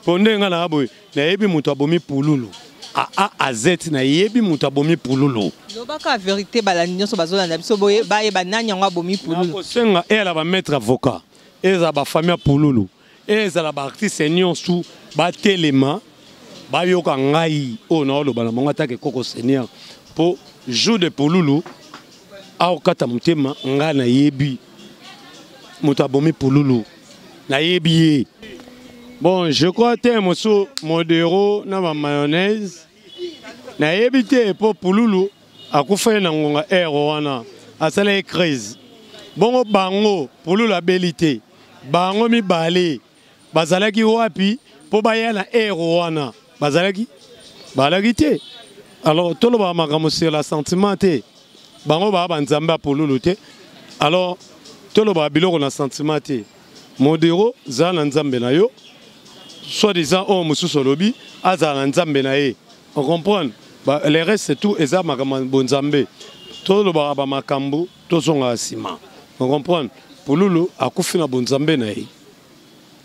Ponde nga na boy na yebi mutu abomi pululu a a z na yebi mutu abomi pululu lobaka vérité balandi nyonso bazolanda biso boye baye banani yango abomi pululu kosenga ela ba maître avocat eza ba famille pululu eza la ba artiste nyonso ba telema ba yoka ngai o na oloba na mongo atake koko seigneur po jour de pululu a okata mutema nga na yebi mutu abomi pululu na yebi. Bon, je crois que monsieur modéro na ma mayonnaise na évité pour pululu akufa na ngonga ero wana asala crise. Bongo bango pululu abilité. Bango mi balé. Bazalaki wapi po baya na ero wana. Bazalaki balagité. Alors tout le ba makambo sur la sentimenté. Bango ba banzamba pululu te. Alors tout le ba biloko na sentimenté. Modéro za na nzambe na yo. Soit-disant, oh, monsieur Solobi, Azan Nzambe nae. On comprend? Les restes, c'est tout, Eza Makaman Bonzambe. Tout le baraba Makambu, tout son asima. On comprend? Pour Lulu, à Koufina Bonzambe nae.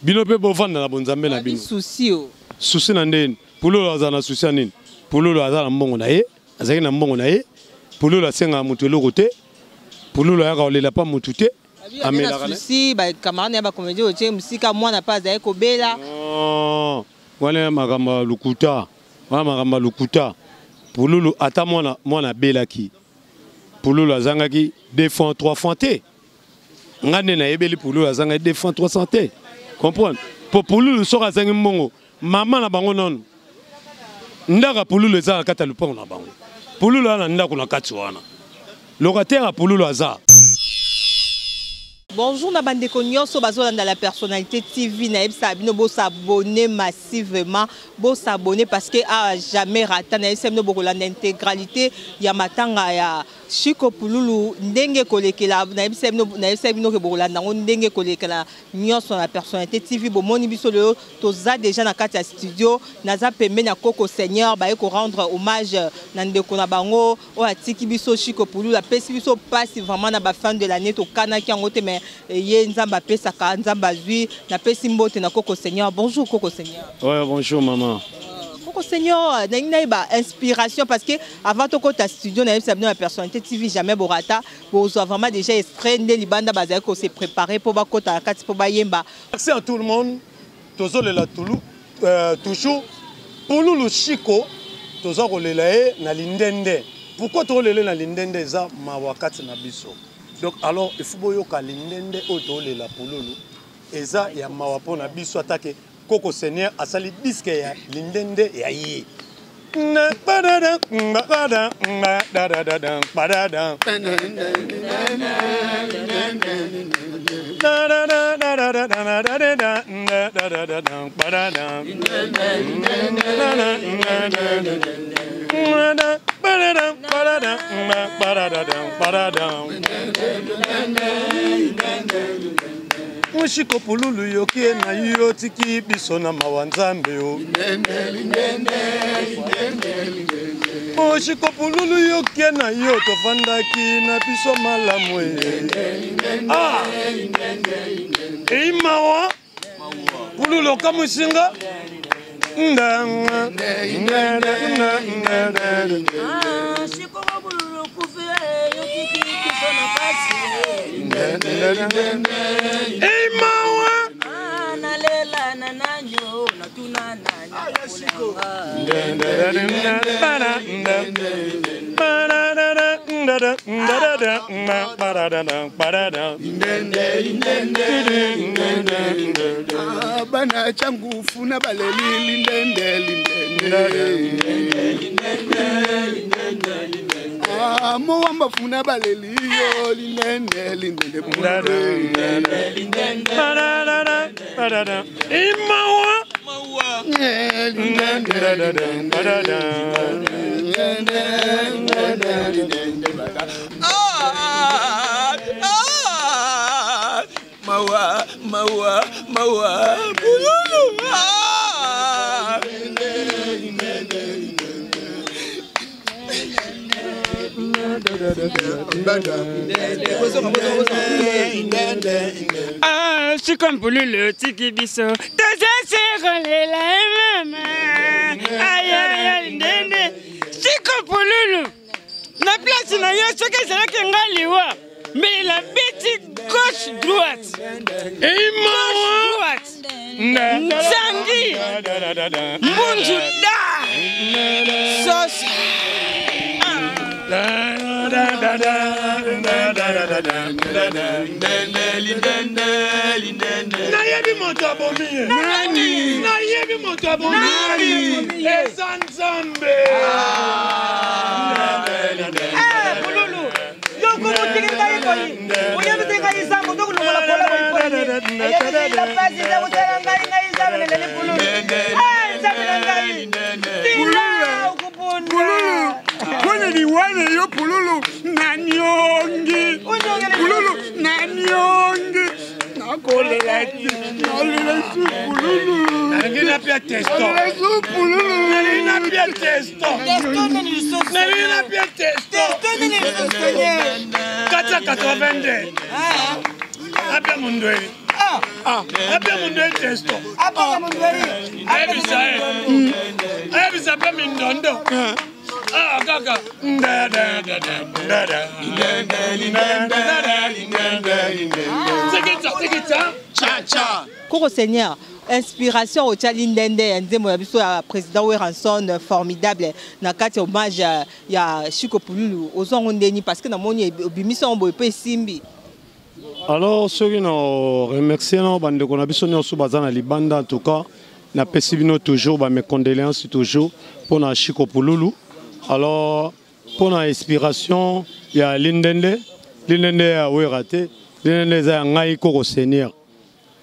Binope Bovan na Bonzambe na bino. Souci. Souci nanden. Pour Lulu, Azana souci nanin. Pour Lulu, Azana Mbongo nae. Azana Mbongo nae. Pour Lulu, Asenga Mutelo Rote. Pour Lulu, Ayaka la pas Mutute. Si ba camarade ba comédie au tiem musika moi n'a pas d'aiko bela non wana magamba lukuta wana magamba lukuta pululu ata mona belaki pululu azangaki 2 fois 3 fois te ngane na yebeli pululu azangaki 2 fois 300 te comprendre pour pululu soka zangi mbongo mama na bango non ndaka pululu ezala kata lupango na bango pululu ana ndako na kati wana locataire pululu aza. Bonjour, na bande nyonso bazolanda la personnalité TV na ebisa bino bo s'abonner massivement, bo s'abonner parce que a jamais raté na ebisa bino bokolanda intégralité ya matanga ya Chico Pululu ndenge kolekela na ebisa bino ke bokolanda ngo ndenge kolekela nyonso na personnalité TV bo moni biso le toza déjà na kati ya studio naza pembe na Koko Seigneur ba ko rendre hommage na ndeko na bango o atiki biso Chico Pululu la pesi biso passe vraiment na ba fin de l'année to kana ki ngote mais ye nzamba pesa ka nzamba zui na pesi mbote na Koko Seigneur. Bonjour Koko Seigneur. Ouais, bonjour maman. Koko Seigneur, na ba inspiration parce que avant to kota studio na ebisa la personnalité TV jamais borata, bozo vraiment déjà extrait de libanda bazali ko se préparer pour ba kota kati pour ba yemba. Merci à tout le monde. Tozo le la Toulou toujours Pululu Chico tozo ko le la na lindende. Pourquoi to le na lindende za mawakati na biso? Donc alors il faut boyoka lindende otole la pululu eza ya mawapo na biso atake Koko Seigneur asali disque ya lindende ya yi na badada badada badada badada Chico Pululu yokie na yo tiki biso na mawanzambe yo Chico Pululu yokie na yo tovandaki na biso malamu ah mawa Pululu kamusinga Chico Pululu kufie yotiki biso na basi mawa nalela na nanyo na tuna bana changu funa baleli lindende Moamba funa baleli yo lindende lindende imawa mawa pululu Ah, je suis comme pour le tiki biso. Aïe, aïe, aïe, je suis comme pour le. La place n'a rien, ce que c'est là qu'il y a. Mais la bête gauche-droite. Et droite. Sangi. Munjuda. Sauce. Nayebi moto abomi. Nani? Nayebi moto abomi. Nani? Esanzambe. Bululu. Yo como tiki ngai koi. Oya bete ngai sambo to kulo la kola koi. Oya la pasi da utera ngai sambe le bululu. Sambe ngai. Bululu. Bululu. Kone ni wane yo pululu nanyongi. Pululu nanyongi. Nakole lati. Nalile su pululu. Nalina pia testo. Nalile su pululu. Nalina pia testo. Testo nani sauce. Nalina pia testo. Testo nani sauce. 482. Apia mundweli. Apia mundweli testo. Apa mundweli. Ebisa pia mindondo. Kaka. Koko Seigneur, inspiration au Tchalindende, Nzemo Yabiso, président Weranson, formidable. Nakati hommage ya Chiko Pululu, aux Ondeni, parce que dans mon bimission, on peut simbi. Alors, ceux qui nous remercient, bande qu'on a besoin de sous bazana libanda en tout cas, na pesibino toujours, mes condoléances toujours pour na Chiko Pululu. Alors, pour la inspiration, il y a Lindende. Lindende a raté. Lindende a ngai Koko Seigneur.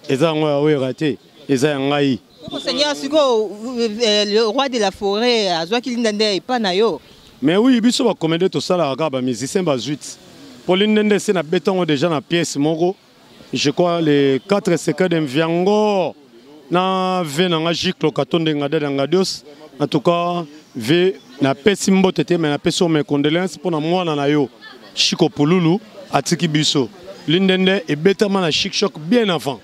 Et ça a raté. Et ça a ngai. Koko Seigneur, le roi de la forêt, a joué Lindende et pas nayo. Mais oui, il faut commander tout ça là, regarde, musicien bazuit. Pour Lindende, c'est un béton déjà dans la pièce, Mongo. Je crois les 4 secondes de Viango. Na venanga jiklo katonde ngade ngadios. En tout cas, na pesi mbotete mais na pesi mes condoléances pour na mwana na yo Chiko Pululu atiki biso Lindende et betama na Chic Choc bien avant.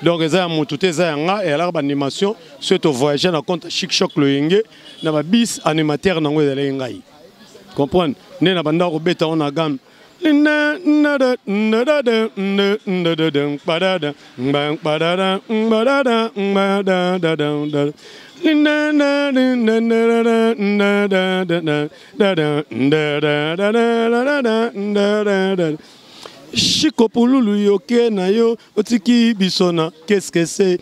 Donc ça mon tout ça nga et alors animation surtout voyager na compte Chic Choc le yenge na ba bis animateur na ngwe de ngai. Comprendre né na banda ko beta on a gam Chiko Pululu yoke na yo otiki bisona qu'est-ce que c'est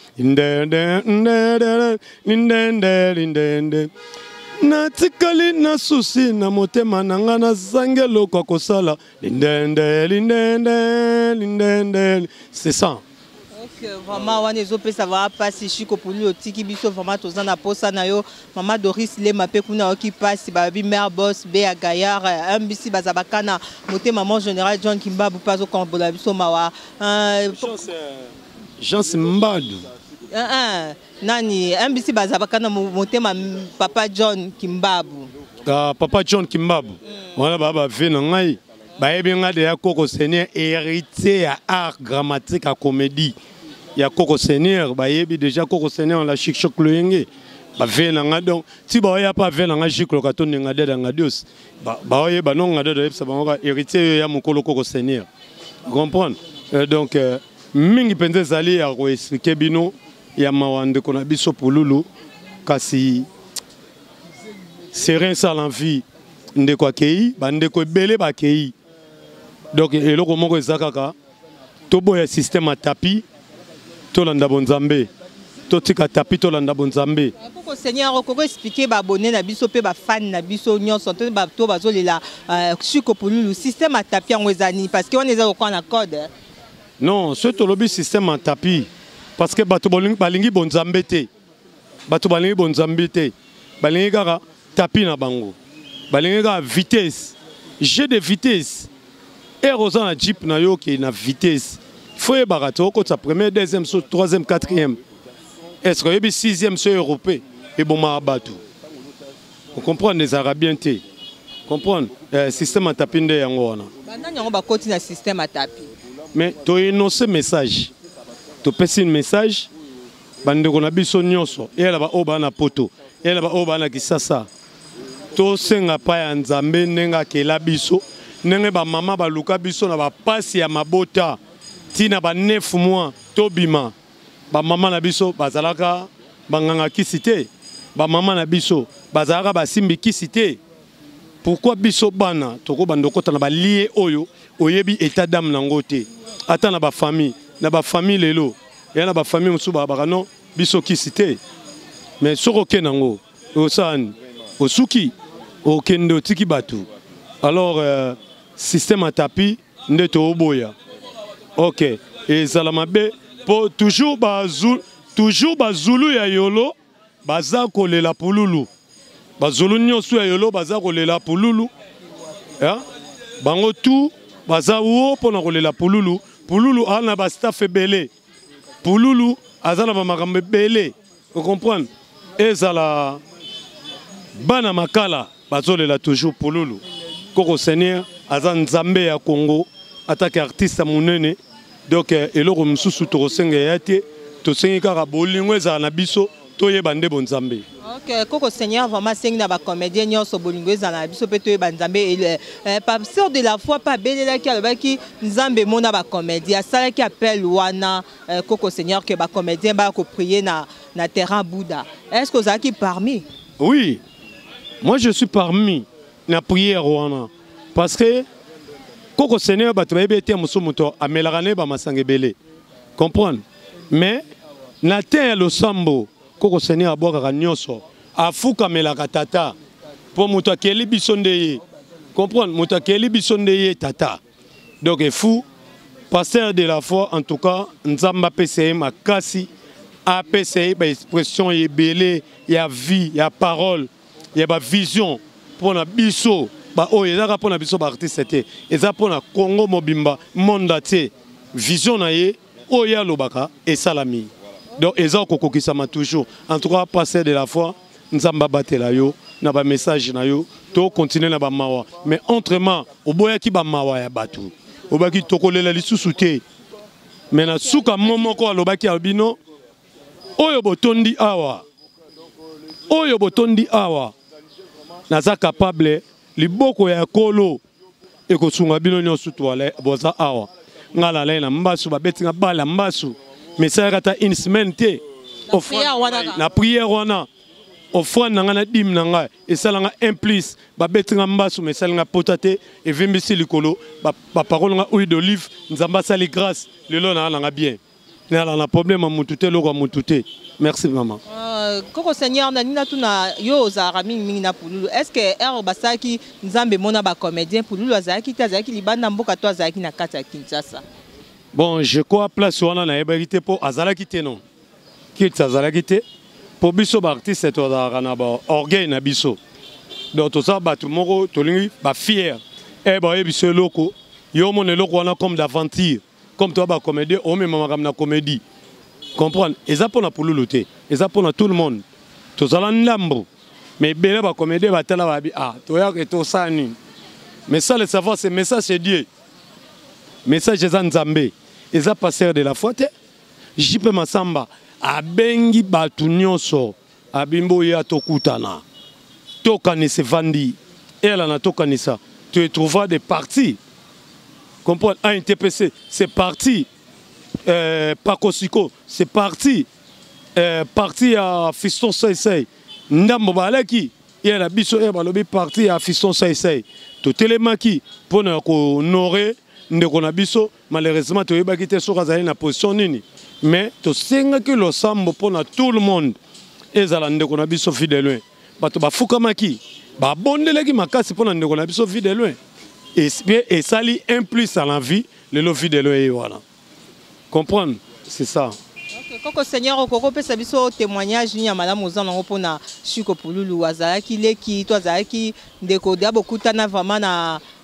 na tikali na susi na motema nanga na zangelo kwa kosala c'est ça. Vraiment, on est opé, ça va passer. Chiko Pululu, Tiki Biso, vraiment, tous en aposa na yo. Maman Doris le mapé kuna qui passe, babi mère boss, Béa Gaillard, un bisi bazabakana, moté maman général John Kimba, Boupazo Kambola Biso Mawa. Jean Simbadou. Nani, un bisi bazabakana, moté ma papa John Kimbabu. Papa John Kimbabu. Voilà, baba, venangai. Baebi nga de ya Koko Seigneur héritier à art dramatique à comédie. Ya Koko Seigneur baebi déjà Koko Seigneur la Chic Choc le yenge. Ba vena nga donc si ba ya pas vena nga Chic lo katonde nga de nga dios. Ba oye ba non nga de ça ba héritier ya mokolo Koko Seigneur. Comprendre? Donc mingi penze zali ya ko expliquer bino ya mawande kona biso Pululu kasi serein ça l'envie ndeko akei ba ndeko belé ba kei. Donc, et là, comment on a tobo ya système à tapis, to landa bonzambe, to tika tapis to landa bonzambe. Koko Seigneur, comment expliquer ba abonné na biso pe ba fan na biso nyon santé ba to bazo lela Chiko Pululu système à tapis en wezani parce que on est au coin na code. Non, ce to lobby système à tapis parce que bato balingi bonzambe te. Bato balingi bonzambe te. Balingi gara tapis na bango. Balingi gara vitesse. Jeu de vitesse. Et Rosan a Jeep na yo qui na vitesse. Il faut y barato quand ça première, deuxième, troisième, quatrième. Est-ce que y sixième c'est européen et bon ma bateau. On comprend les Arabiens té. comprendre système à tapis nde yango wana banda nyango ba koti na système à tapis mais to énoncer message to pesi un message bande ko na biso nyonso et la ba oba na poto et la ba oba na kisasa to senga pa ya nzambe nenga kela biso nenge ba mama ba luka biso na ba pasi ya mabota tina ba 9 mois to bima ba mama na biso bazalaka banganga kisite ba mama na biso bazalaka basimbi kisite. Pourquoi biso bana toko bandokota na ba lié oyo oyebi état d'âme nango te ata na ba famille lelo ya na ba famille musu ba non biso kisite mais soko kenango osani osuki okendo tiki batu alors système à tapis ndeto oboya OK et salamabe pour toujours bazulu ya yolo baza kolela pululu bazulu nyonso ya yolo baza kolela pululu ya bango tout baza wo pona kolela pululu ana ba staff belé pululu azana ba makambe belé vous comprenez ezala bana makala bazolela toujours pululu koko seigneur aza nzambe ya Congo attaque artiste munene donc eloko mususu to senga yate to sengi kaka bolingo ezala na biso toyeba nde bonzambe. OK, Koko Seigneur vraiment sengi na ba comédien nyonso bolingo ezala na biso pe toyeba nzambe et pas sur de la foi pas belela ki alobaki nzambe mona ba comédien sala ki appelle wana Koko Seigneur que ba comédien ba ko prier na terrain Bouddha. Est-ce que vous êtes parmi? Oui. Moi je suis parmi na prière wana parce que Koko Seigneur ba toyeba ete muso moto amelarane ba masangebele. Comprendre? Mais na terre lo sambo Koko Seigneur aboka nyonso afuka melaka tata po muto akeli bisonde ye comprendre muto akeli bisonde ye tata donc est fou pasteur de la foi en tout cas nzamba PCM makasi APCI ba expression ye belé ya vie ya parole ya ba vision pour na biso ba oyo ezaka pour na biso ba artiste te eza pour na Congo mobimba monde te vision na ye oya lobaka et salami. Donc, ils ont toujours. En tout cas, passer de la foi, nous avons battu la yo, nous avons message na yo, to continuer na ba mawa. Mais autrement, au boya ki ba mawa ya batu. Au boya ki tokole la lisusuté. Mais na suka momo ko alobaki albino, oyo botondi awa. Oyo botondi awa. Naza capable liboko ya kolo e ko sunga bino nyosu toale boza awa. Ngala lena mbasu ba betinga bala mbasu. Mais ça rata une semaine té na prière wana offrande nanga dim nanga et ça langa implice ba betinga mbasu mais ça langa potate et vimbisi likolo ba parole nga huile d'olive nzamba sali grâce lelo na langa bien na problème à mutute loko mutute. Merci maman. Koko Seigneur na nina tuna yo za mingi na pululu est-ce que er basaki nzambe mona ba comédien pululu azaki tazaki libanda mboka to azaki na kata Kinshasa. Bon, je crois place wana na ebérité pour azalaki te non. Ki azalaki te pour biso ba artiste to na ba orgueil na biso. Donc tout ça ba tout moko to lingi ba fier. Eh ba biso loko yo mon loko wana comme d'aventure. Comme toi ba comédie o même makam na comédie. Comprendre? Eza pour na pululu te. Eza pour na tout le monde. To zala ndambo. Mais bele ba comédie ba tala ba bi to ya que to sani. Mais ça le savoir c'est message c'est Dieu. Message des Nzambe, ils ont passé de la foi. JP Masamba, a bengi batu nyonso, a bimbo ya tokutana. Tokane se vandi, elle en a tokane ça. Tu trouveras des partis. Comprends? Un TPC, c'est parti. Pakosiko, c'est parti. Parti à Fiston Saïsei. Ndambo balaki, il y a la biso et balobi parti à Fiston Saïsei. Tout élément qui, pour nous honorer, ndeko na biso malheureusement to yeba kité soka za na position nini mais to senga que le sambo pona tout le monde ezala ndeko na biso fidèle bato bafuka maki ba bondeleki makasi pona ndeko na biso fidèle et sali un plus à la vie le lo fidèle et voilà comprendre c'est ça. OK Koko Seigneur okoko pesa biso témoignage ni ya madame ozana ngopona Chiko Pululu azalaki leki to azalaki ndeko dia bokutana vraiment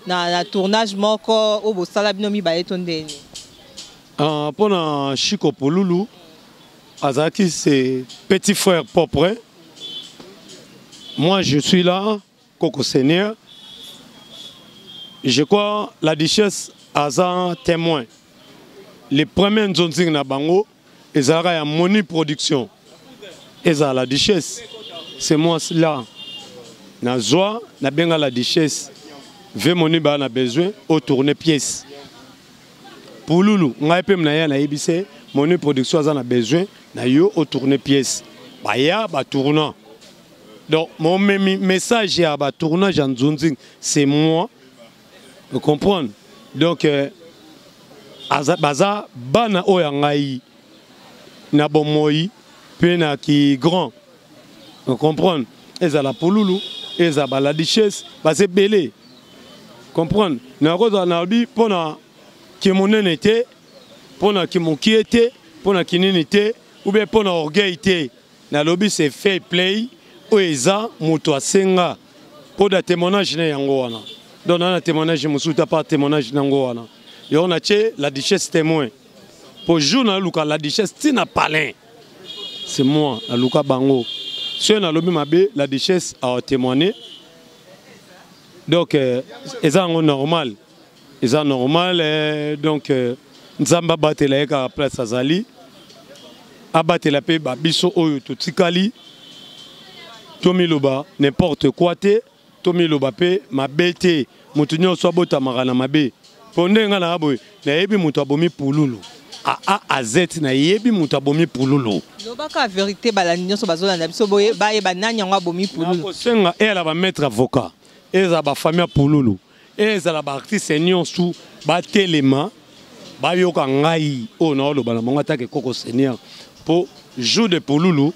na tournage moko au bosala bino mi baeto ndeni. Pour Chiko Pululu azalaki c'est petit frère propre. Moi je suis là Koko Seigneur je crois la duchesse a un témoin. Les premiers nzonzing na bango, ils ont la Moni Production. Ils ont la duchesse. C'est moi là. Na joie, na benga la duchesse. Ve Moni ba na besoin au tourner pièce. Pour Loulou, ngai pe mnaya na ibise, Moni Production a besoin na yo au tourner pièce. Ba ya ba tournant. Donc mon message à ba tournage en nzonzing, c'est moi. Vous comprenez? Donc baza bana oya ngai na bomoi pe na ki grand. Vous comprenez? Eza la Pouloulou, eza ba la duchesse, ba c'est belé. Comprendre? Na koza na bi pona ki monene te, pona ki moki te, pona ki nini te, ou bien pona orgueil te. Na lobby c'est fair play, ou eza moto asenga pour da témoignage na yango wana. Donc on a témoignage musuta pas témoignage nango wana. Et on a la duchesse témoin. Pour journal Luka la duchesse tina palin. C'est moi, la Luka Bango. Si on a lobby mabé, la duchesse a témoigné. Donc c'est normal. C'est normal donc nzamba batela eka place azali. Abatela pe ba biso oyo totikali. Tomi loba n'importe quoi te. Tomi loba pe mabete mutunyo so bota magana mabe. Pondenga na aboy na yebi mutu abomi Pouloulou. A Z na yebi mutu abomi Pouloulou. Lobaka vérité bala nyonso bazolanda biso boye baye banani yango abomi Pouloulou. Ko senga elle va mettre avocat. Eza ba famille Pouloulou. Eza la ba artiste nyonso ba telema ba yoka ngai o na loba na monga take koko seigneur pour jour de Pouloulou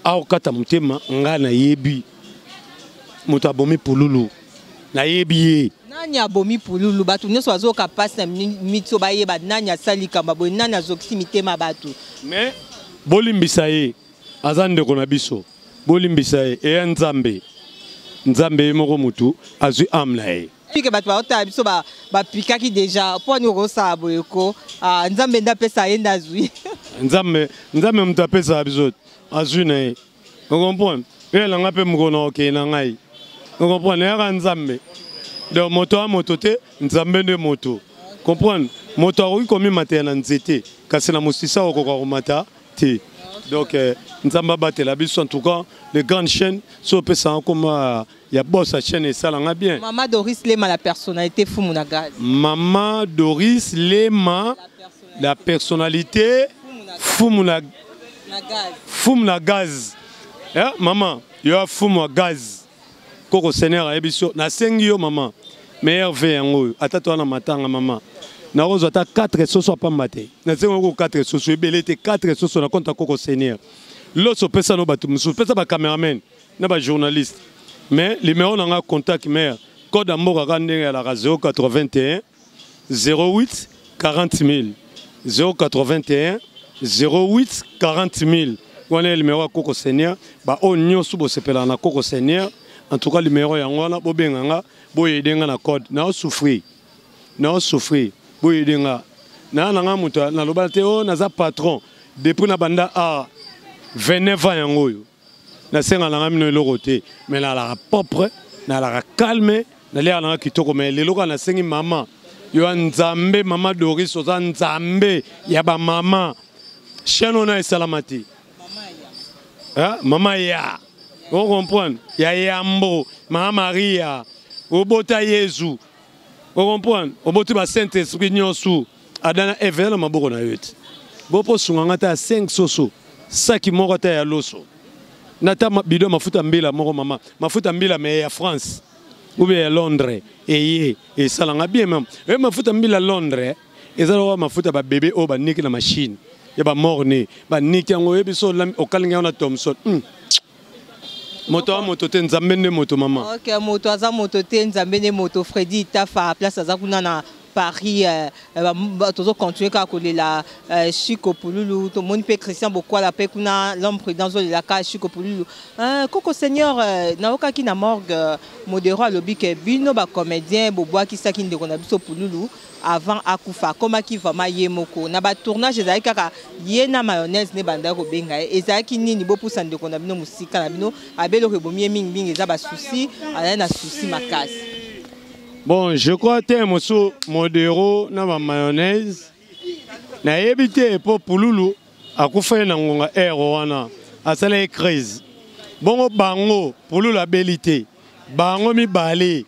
a okata mutema nga na yebi mutu abomi Pouloulou. Na yebi nani abomi Pouloulou batu nyonso azoka passe na mitso baye ba nani asalika maboy nani azokisi mitema batu mais bolimbisa ye azande kona biso bolimbisa ye e nzambe nzambe moko mutu azui amna ye pike batu baota biso ba pikaki déjà po ni rosa boyeko nzambe ndapesa ye ndazui nzambe mutu apesa biso azui na ye vous comprenez elle nga pe mukona okay na ngai vous comprenez ya nzambe donc moto a moto te nzambe de moto comprendre moto a komi maté na nzete kasi na musisa okoka komata te donc nzamba batela biso en tout cas les grandes chaînes so pesa comme ya boss a chaîne et ça langa bien. Maman Doris Lema la personnalité Fumuna Gaz. Maman Doris Lema la personnalité Fumuna Gaz. Eh maman yo Fumuna Gaz. Koko Seigneur a ebiso na sengi yo maman. Meilleur ve yango atatu na matanga maman. Na rozo ata 4 soso pa maté. Na sengo 4 soso ebelete 4 soso na compte Koko Seigneur. L'autre pesa no batu musu pesa ba cameraman na ba journaliste. Mais le numéro n'a contact mère code amour à la 081 08 40 000 081 08 40 000. On est le numéro à Koko Seigneur. Bah on n'y sous sepela na Koko Seigneur. En tout cas le numéro yangwana bobenganga boyedenga na code na souffrir boyedenga na nga muta na lobate o na za patron depuis na banda a 29 ans yango yo. Na senga na ngami no lokote mais na la propre na la calme na le na kitoko mais le loka na sengi mama yo nzambe mama Doris oza nzambe ya ba mama cheno na salamati mama ya on comprend ya yambo mama Maria obota Yesu on comprend oboti ba Saint Esprit nyonso adana evela maboko na yote bopo sunganga ta 5 soso saki moko ta ya loso nata bido mafuta mbila moko mama mafuta mbila mais ya France ou bien à Londres et ça l'a bien même et mafuta mbila Londres et ça va mafuta ba bébé o ba niki na machine ya ba morne ba niki ngo ebiso o kalinga na Thomson moto te nzambe ne moto mama OK moto aza moto te nzambe ne moto Freddy Tafa place aza kuna na Paris toujours continuer à coller la Chico Pouloulou tout le monde peut Christian Bokola la pekuna l'homme prudent de la case Chico Pouloulou Koko Seigneur na oka ki na morgue modéro à lobby que bino ba comédien boboa ki sa ki ndeko na biso Pouloulou avant akufa koma ki vraiment yemoko na ba tournage ezali kaka yena mayonnaise ne banda ko benga ezali ki nini bo pousa ndeko na bino musika na bino abelo ke bomi mingi eza ba souci ala na souci makasi Bon, je crois que Mosso Modero na ma mayonnaise. Na évité pour Pouloulou a koufé na ngonga wana asala crise. Bon bango Pouloulou la bellité. Bango mi balé.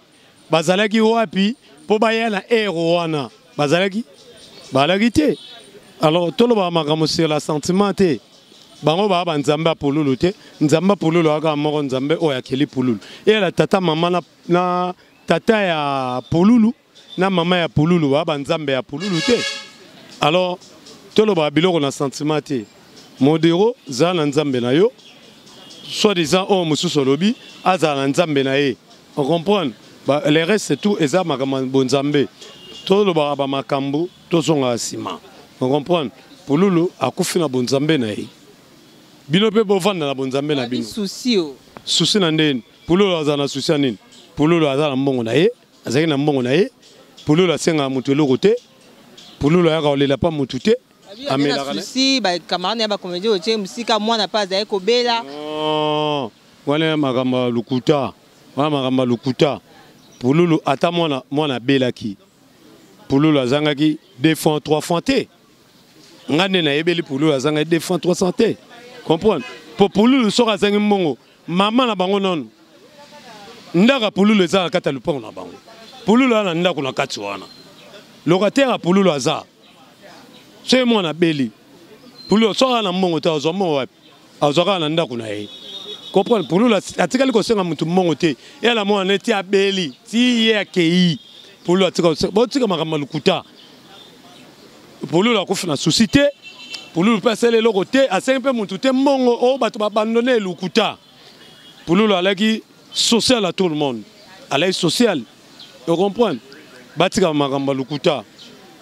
Bazalaki wapi pour baya na wana. Bazalaki balagité. Alors tout le monde sur la sentimenté. Bango ba nzamba Pouloulou te. Nzamba Pouloulou aga moko nzambe o yakeli Pouloulou. Et la tata maman na tata ya Pouloulou na maman ya Pouloulou ba nzambe ya Pouloulou te. Alors tout le monde biloko na sentimenté. Modero za na nzambe na yo. Soit disant oh mususu lobi aza na nzambe na ye. On comprend. Bah les restes c'est tout eza makama bonzambe. Tout le monde ba makambu to songa sima. On comprend. Pouloulou akufi na bonzambe na ye. Bino pe bovanda na bonzambe na bino. Souci o. Souci na ndeni. Pouloulou aza na souci nini? Pouloulou aza na mbongo na ye. Azaki na mbongo na ye. Pouloulou asenga mutu eloko te. Pouloulou yaka olela pa mutu te. Amelaka souci ba camarade ba comédie o tie musika mwana pa za ko bela. Non. Wana magamba lukuta. Wana magamba lukuta. Pouloulou ata mwana belaki. Pouloulou azangaki 2 fois 3 fois te. Ngane na yebeli Pouloulou azanga 2 fois 300 te. Comprendre? Pour Pouloulou soka zangi mbongo, maman na bango non. Ndaka Pouloulou eza kata lupango na bango. Pouloulou ana ndako na kati wana. Locataire Pouloulou aza. C'est moi na beli. Pouloulou soka na mbongo ta ozo mbongo wapi. Azoka na ndako na ye. Comprendre? Pouloulou atikali ko senga mutu mbongo te. Et la mo na ti abeli, ti ye akei. Pouloulou atika bo tika makamba lukuta. Pouloulou akufina société. Pouloulou passe les locotés à 5 peu mutu te mbongo o bato ba abandonner lukuta. Pouloulou alaki social à tout le monde. Alaki social. Tu comprends? Batika makamba lukuta.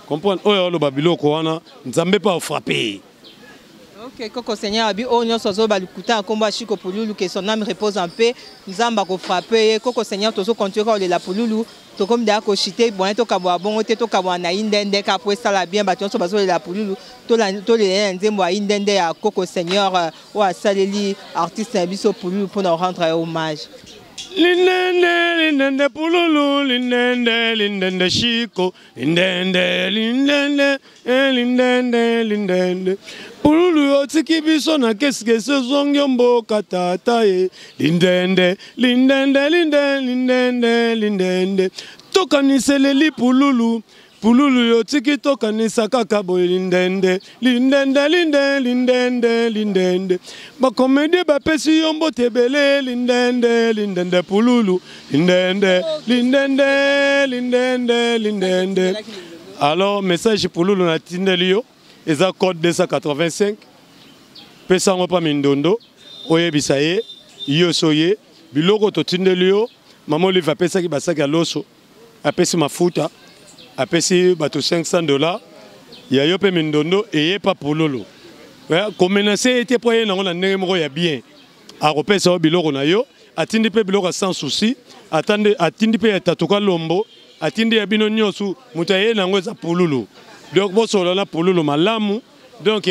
Comprendre? Oyo lo babiloko wana nzambe pa frapper. Ok, Koko Seigneur abi onyo sozo balukuta komba Chiko Pouloulou que son âme repose en paix. Nzamba ko frapper Koko Seigneur tozo continuer la Pouloulou. To comme da ko chité bon to kabwa bon te to kabwa na indende ka pour ça la bien bato so bazo la Pouloulou. To le nzembo indende ya Koko Seigneur o asaleli artiste biso Pouloulou pour nous rendre hommage. Lindende Pouloulou, lindende Chiko, lindende Pouloulou otiki biso na keske se zongyo mboka tata ye. Lindende tokaniseli Pouloulou. Pouloulou otiki tokanisa kaka boy lindende. Ba comédie ba pesi yombo tebele lindende Pouloulou. Lindende. Alors message Pouloulou na tindelio. Eza code 285. Pesa ngo pa mindondo. Oyebisa ye. Yosoye. Biloko to tindelio. Maman lui va pesa ki basaki loso. Apesi mafuta. Apesi bato $500. Ya yo pe mindondo et pas Pouloulou. Comme menacé était pour na ngona ndenge moko ya bien. A kopesa biloko na yo. Atindi pe biloko sans souci. Atindi pe tatoka lombo. Atindi ya bino nyosu. Mutaye na ngo za Pouloulou. Donc, bon, sur la Pouloulou malamu. Donc,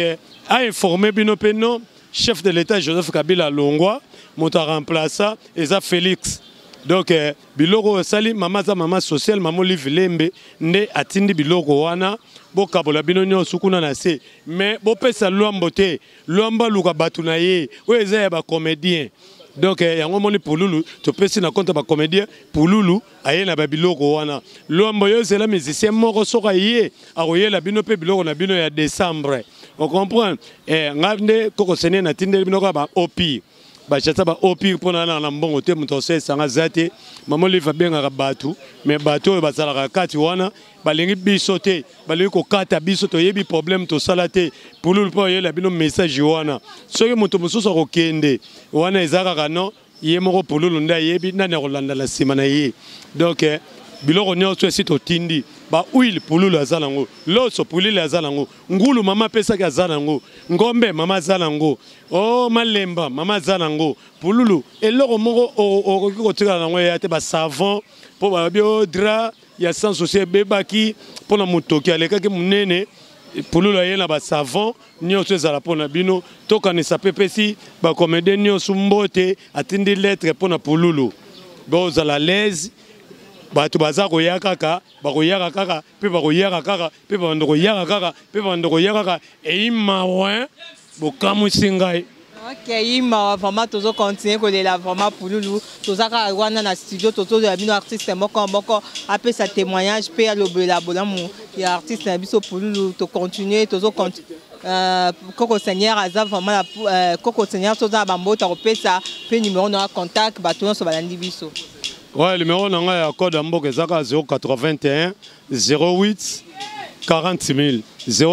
a informé bino pe non, chef de l'État Joseph Kabila Longwa, monta remplaça Eza Félix. Donc, biloko sali mama social, maman Liv Lembe, ne atindi biloko wana, bo kabola bino nyo sukuna na se. Mais bo pesa luambo te, luamba luka batu na ye, ou eza ya ba comédien. Donc, yango moni Pouloulou, tu peux si na compte ba comédien, Pouloulou, aye na ba biloko wana. Luambo yo c'est la musicien moko soka ye, aroye la bino pe biloko na bino ya décembre. On comprend? Ngande Koko Seigneur na tinde bino ba opi. Ba chata ba opi pona na mbongo te muto se sanga zate. Maman li va bien nga batu, mais bato ba sala kati wana, balingi biso te, balingi ko kata biso to yebi problème to salate. Pouloulou po ye la bino message wana. Soki muto mususu ko kende, wana ezaka kano, ye moko Pouloulou nda yebi na na kolanda la sima na ye. Donc biloko nyonso esi to tindi. Ba huile Pouloulou azalango, loso Pouloulou azalango, ngulu mama pesa ki azalango, ngombe mama azalango, oh malemba mama azalango, Pouloulou eloko moko o tika nango ya te ba savon po ba bio dra ya sans souci bebaki po na mutoki aleka ki munene. Pouloulou ayena ba savon nyonso ezala pona bino tokanisa pepesi ba comédien nyonso mbote atindi lettre pona Pouloulou. Bo za la l'aise bato baza koya kaka bakoyaka kaka pe bakoyaka kaka pe bando koyaka kaka pe bando koyaka kaka eimawa bokamwisi ngai. Ok, ima vraiment toujours continuer kolela vraiment Pululu tozaka wana na studio toto ya bino artiste moko après sa témoignage pe alobela bolamu ya artiste na biso Pululu to continuer toujours Coco Seigneur aza vraiment Coco Seigneur toza bambota kopesa pe numéro na contact bato so balandi biso. Ouais, le numéro na ya code mboka ezaka 081 08 40 000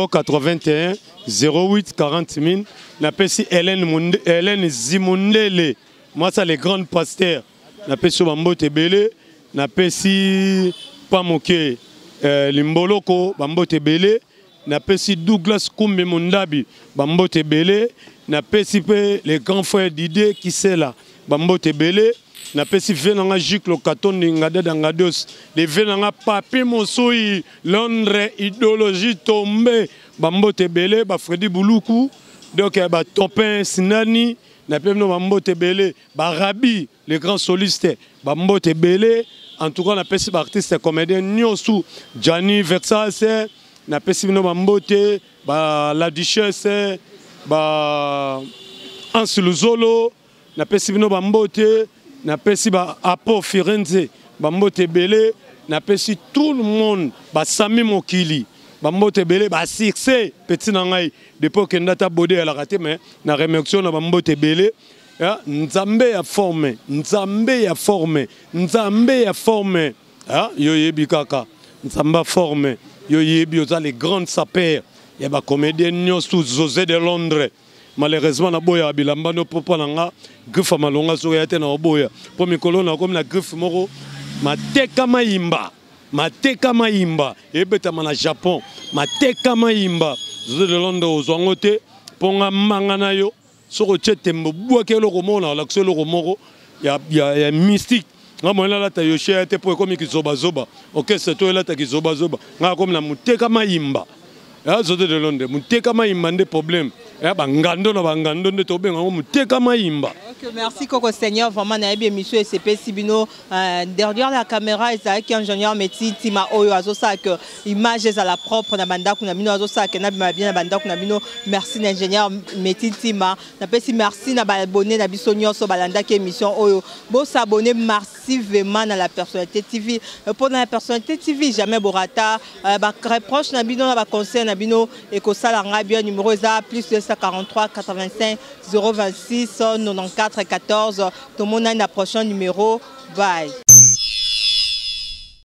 081 08 40 000. Na pesi Hélène Zimundele, moi ça les grands pasteurs. Na pesi Bambote Belé, na pesi Pamoke Limboloko Bambote Belé, na pesi Douglas Koumbe Mundabi Bambote Belé, na pesi les grands frères d'idée qui c'est là Bambote Belé, na pesi Venanga Jiklo Katondi Ngada Dangados, les Venanga Papi Mosoi, Londres idéologie tombée Bambote Belé, ba Freddy Bouloukou. Donc, bah, Topin Sinani, Bambote Belé, Rabi, les grands solistes, Bambote Belé, en tout cas, on a pesi artiste comédien, Nyosu, Gianni Versace, on a pesi Bambote, La Duchesse, Ansel Zolo, on a pesi Bambote, on a pesi Apo Firenze, Bambote Belé, on a pesi tout le monde, Sami Mokili. Bambote Belé, succès, petit nangai, depuis que Ndata Bodé a la raté, mais na remerciation na Bambote Belé, Nzambe a formé, Nzambe a formé, Nzambe a formé, Yoyebi Kaka, Nzamba formé, Yoyebi oza les grandes sapeurs, il y a des comédiens tous José de Londres. Malheureusement, na boya bilamba no popo nanga, griffe malonga so yate na boya. Pour mes colonnes comme la griffe moro, mateka maimba. Mateka maimba ebeta na Japon mateka maimba zo de Londres ozwangote ponga mangana yo soko chetembo bwake loko mona la kselo moko ya mystique ngamo la ta yo chete po comme ki zoba zoba OK c'est toi là ta ki zoba zoba nga comme na muteka maimba ya zo de Londres muteka maimba nde problème ya bangando na bangando nde to benga muteka maimba. Ok, merci Coco Seigneur, vraiment na bien monsieur SCP Sibino derrière la caméra et ça qui ingénieur métier tima oyo azosa que image à la propre na banda kuna bino azosa que na bien na banda kuna bino merci l'ingénieur métier tima na pesi merci na abonné na biso nyonso balanda ki émission oyo bo s'abonner massivement na la personnalité TV pour la personnalité TV jamais borata ba reproche na bino na ba conseil na bino et ko sala nga bien numéro za plus 243 85 026 94 14 tout le monde a un prochain numéro. Bye.